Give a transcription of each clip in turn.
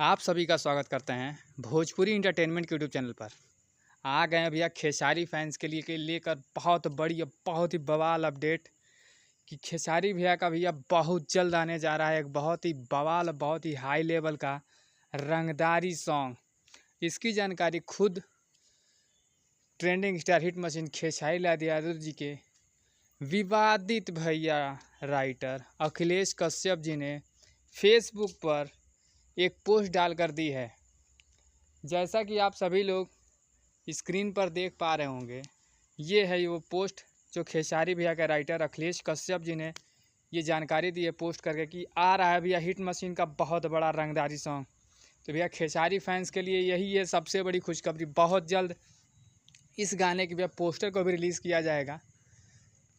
आप सभी का स्वागत करते हैं भोजपुरी इंटरटेनमेंट के यूट्यूब चैनल पर। आ गए हैं भैया खेसारी फैंस के लिए लेकर बहुत बड़ी बहुत ही बवाल अपडेट कि खेसारी भैया का भैया बहुत जल्द आने जा रहा है एक बहुत ही बवाल बहुत ही हाई लेवल का रंगदारी सॉन्ग। इसकी जानकारी खुद trending star hit machine Khesari Lal Yadav ji के विवादित भैया राइटर अखिलेश कश्यप जी ने फेसबुक पर एक पोस्ट डालकर दी है। जैसा कि आप सभी लोग स्क्रीन पर देख पा रहे होंगे, ये है वो पोस्ट जो खेसारी भैया के राइटर अखिलेश कश्यप जी ने ये जानकारी दी है पोस्ट करके कि आ रहा है भैया हिट मशीन का बहुत बड़ा रंगदारी सॉन्ग। तो भैया खेसारी फैंस के लिए यही है सबसे बड़ी खुशखबरी। बहुत जल्द इस गाने के भैया पोस्टर को भी रिलीज़ किया जाएगा।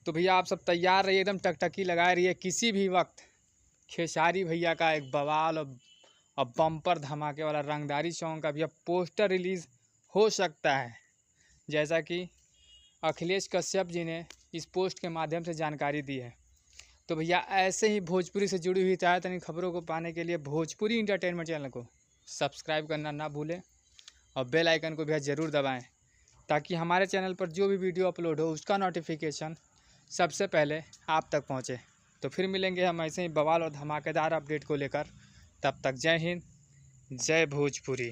तो भैया आप सब तैयार रहिए, एकदम टकटकी लगाए रहिए। किसी भी वक्त खेसारी भैया का एक बवाल और बम्पर धमाके वाला रंगदारी सॉन्ग का भैया पोस्टर रिलीज़ हो सकता है, जैसा कि अखिलेश कश्यप जी ने इस पोस्ट के माध्यम से जानकारी दी है। तो भैया ऐसे ही भोजपुरी से जुड़ी हुई ताज़ा खबरों को पाने के लिए भोजपुरी इंटरटेनमेंट चैनल को सब्सक्राइब करना ना भूलें और बेल आइकन को भैया ज़रूर दबाएं, ताकि हमारे चैनल पर जो भी वीडियो अपलोड हो उसका नोटिफिकेशन सबसे पहले आप तक पहुंचे। तो फिर मिलेंगे हम ऐसे ही बवाल और धमाकेदार अपडेट को लेकर। तब तक जय हिंद, जय भोजपुरी।